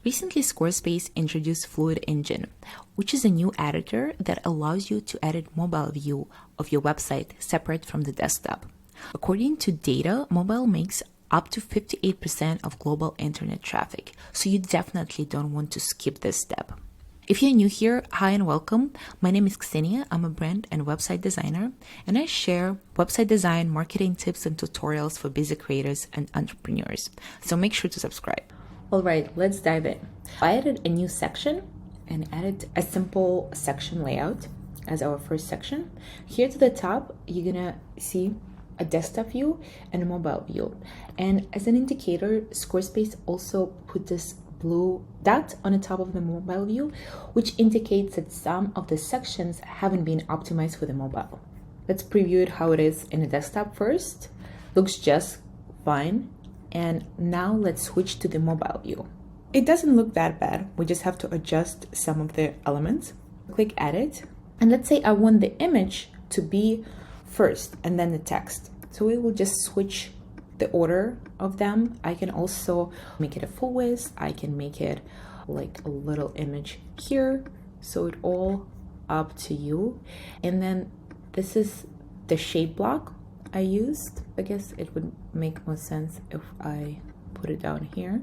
Recently, Squarespace introduced Fluid Engine, which is a new editor that allows you to edit mobile view of your website separate from the desktop. According to data, mobile makes up to 58% of global internet traffic, so you definitely don't want to skip this step. If you're new here, hi and welcome. My name is Ksenia. I'm a brand and website designer, and I share website design, marketing tips, and tutorials for busy creators and entrepreneurs. So make sure to subscribe. All right, let's dive in. I added a new section and added a simple section layout as our first section. Here to the top, you're gonna see a desktop view and a mobile view. And as an indicator, Squarespace also put this blue dot on the top of the mobile view, which indicates that some of the sections haven't been optimized for the mobile. Let's preview it how it is in the desktop first. Looks just fine. And now let's switch to the mobile view. It doesn't look that bad. We just have to adjust some of the elements. Click edit. And let's say I want the image to be first and then the text. So we will just switch the order of them. I can also make it a full width. I can make it like a little image here. So it all up to you. And then this is the shape block I used. I guess it would make more sense if I put it down here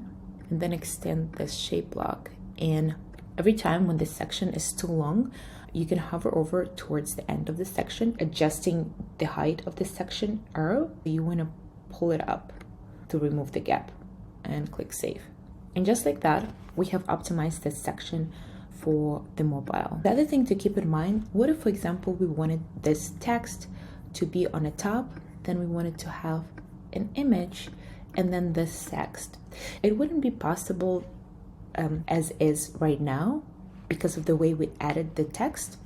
and then extend this shape block. And every time when this section is too long, you can hover over towards the end of the section, adjusting the height of the section arrow. You want to pull it up to remove the gap and click save. And just like that, we have optimized this section for the mobile. The other thing to keep in mind, what if, for example, we wanted this text to be on the top, then we wanted to have an image and then this text. It wouldn't be possible as is right now because of the way we added the text.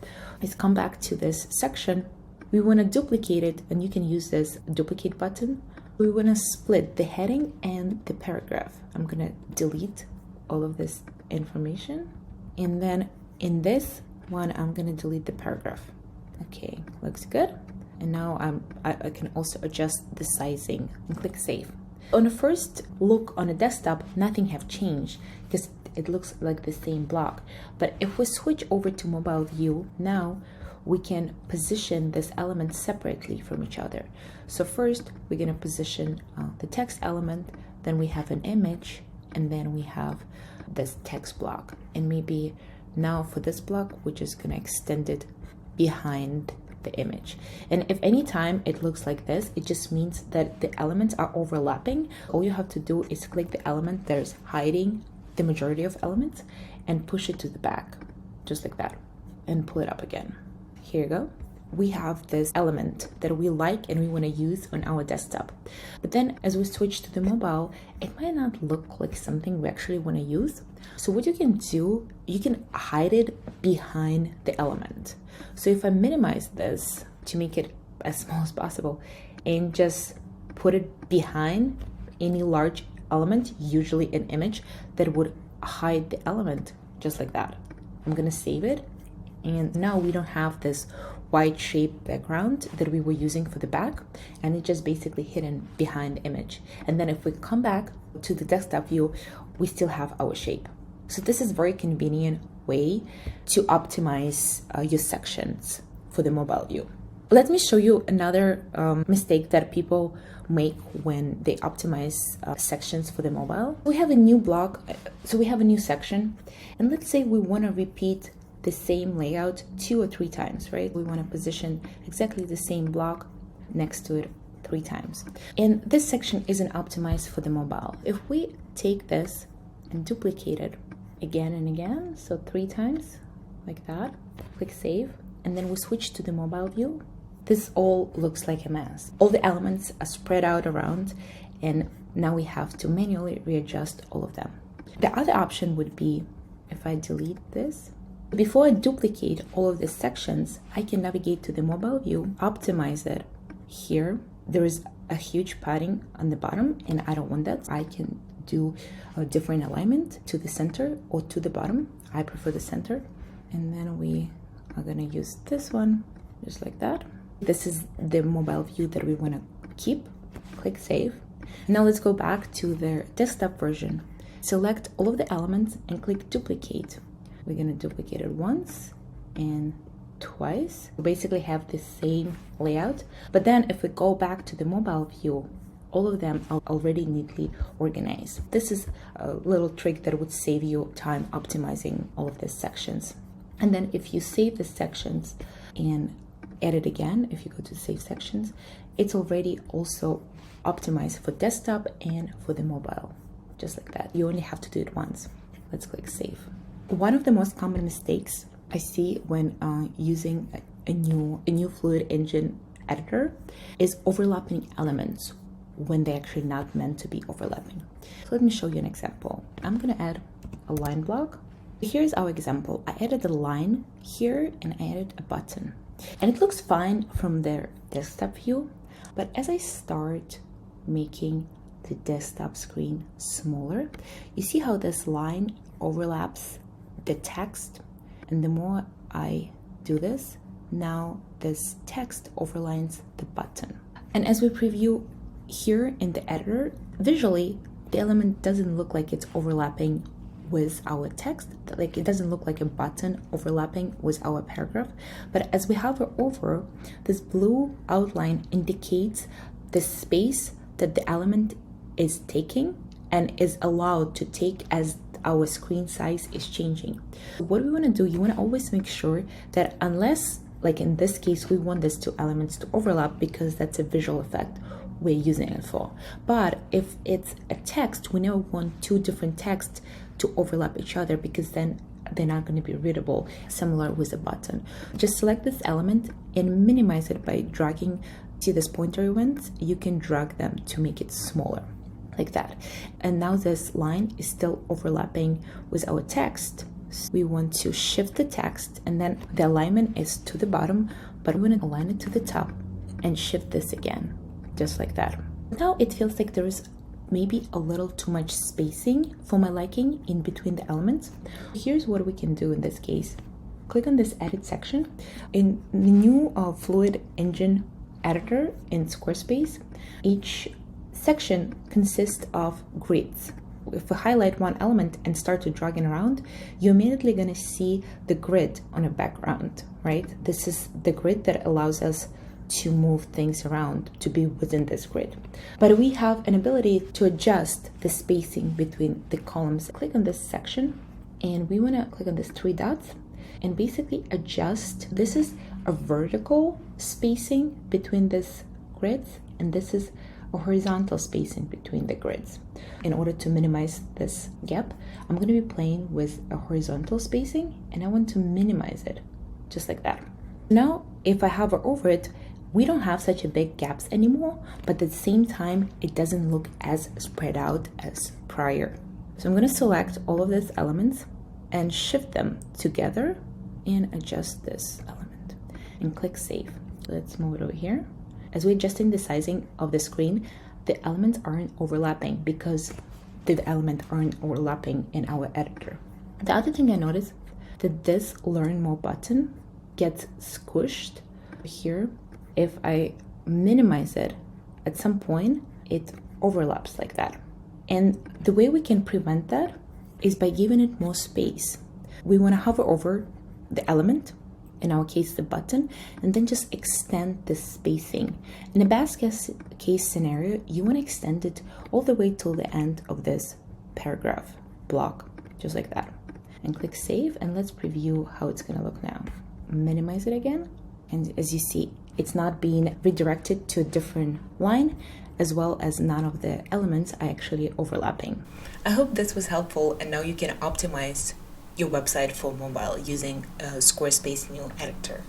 Let's come back to this section. We want to duplicate it, and you can use this duplicate button. We want to split the heading and the paragraph. I'm going to delete all of this information, and then in this one I'm going to delete the paragraph. Okay, looks good. And now I can also adjust the sizing and click save. On the first look on a desktop, nothing have changed because it looks like the same block. But if we switch over to mobile view, now we can position this element separately from each other. So first we're going to position the text element, then we have an image, and then we have this text block. And maybe now for this block, we're just going to extend it behind the image. And if any time it looks like this, it just means that the elements are overlapping. All you have to do is click the element that is hiding the majority of elements and push it to the back, just like that, and pull it up again. Here you go. We have this element that we like and we want to use on our desktop. But then as we switch to the mobile, it might not look like something we actually want to use. So what you can do, you can hide it behind the element. So if I minimize this to make it as small as possible and just put it behind any large element, usually an image, that would hide the element just like that. I'm going to save it. And now we don't have this white shape background that we were using for the back, and it's just basically hidden behind the image. And then if we come back to the desktop view, we still have our shape. So this is a very convenient way to optimize your sections for the mobile view. Let me show you another mistake that people make when they optimize sections for the mobile. We have a new block, so we have a new section, and let's say we want to repeat the same layout 2 or 3 times, right? We want to position exactly the same block next to it 3 times. And this section isn't optimized for the mobile. If we take this and duplicate it again and again, so 3 times, like that, click save, and then we switch to the mobile view, this all looks like a mess. All the elements are spread out around, and now we have to manually readjust all of them. The other option would be if I delete this. Before I duplicate all of the sections, I can navigate to the mobile view, optimize it. Here, there is a huge padding on the bottom, and I don't want that. I can do a different alignment to the center or to the bottom. I prefer the center. And then we are gonna use this one, just like that. This is the mobile view that we wanna keep. Click save. Now let's go back to the desktop version. Select all of the elements and click duplicate. We're going to duplicate it once and twice. We basically have the same layout, but then if we go back to the mobile view, all of them are already neatly organized. This is a little trick that would save you time optimizing all of these sections. And then if you save the sections and edit again, if you go to save sections, it's already also optimized for desktop and for the mobile, just like that. You only have to do it once. Let's click save. One of the most common mistakes I see when using a new Fluid Engine editor is overlapping elements when they're actually not meant to be overlapping. So let me show you an example. I'm gonna add a line block. Here's our example. I added a line here and I added a button. And it looks fine from the desktop view, but as I start making the desktop screen smaller, you see how this line overlaps the text, and the more I do this, now this text overlines the button. And as we preview here in the editor, visually the element doesn't look like it's overlapping with our text, like it doesn't look like a button overlapping with our paragraph, but as we hover over, this blue outline indicates the space that the element is taking and is allowed to take as our screen size is changing. What we want to do, you want to always make sure that unless, like in this case, we want these two elements to overlap because that's a visual effect we're using it for. But if it's a text, we never want two different texts to overlap each other because then they're not going to be readable, similar with a button. Just select this element and minimize it by dragging. See this pointer events? You can drag them to make it smaller, like that. And now this line is still overlapping with our text. So we want to shift the text, and then the alignment is to the bottom, but we want to align it to the top and shift this again, just like that. Now it feels like there is maybe a little too much spacing for my liking in between the elements. Here's what we can do in this case. Click on this edit section. In the new Fluid Engine editor in Squarespace, each section consists of grids. If we highlight one element and start to drag it around, you're immediately going to see the grid on a background, right? This is the grid that allows us to move things around, to be within this grid. But we have an ability to adjust the spacing between the columns. Click on this section and we want to click on these three dots and basically adjust. This is a vertical spacing between this grids, and this is a horizontal spacing between the grids. In order to minimize this gap, I'm going to be playing with a horizontal spacing and I want to minimize it just like that. Now, if I hover over it, we don't have such a big gaps anymore, but at the same time, it doesn't look as spread out as prior. So I'm going to select all of these elements and shift them together and adjust this element and click save. Let's move it over here. As we're adjusting the sizing of the screen, the elements aren't overlapping because the elements aren't overlapping in our editor. The other thing I noticed that this learn more button gets squished here. If I minimize it, at some point it overlaps like that. And the way we can prevent that is by giving it more space. We want to hover over the element, in our case the button, and then just extend the spacing. In a best case scenario, you want to extend it all the way till the end of this paragraph block, just like that. And click save, and let's preview how it's going to look now. Minimize it again, and as you see, it's not being redirected to a different line, as well as none of the elements are actually overlapping. I hope this was helpful, and now you can optimize your website for mobile using Squarespace new editor.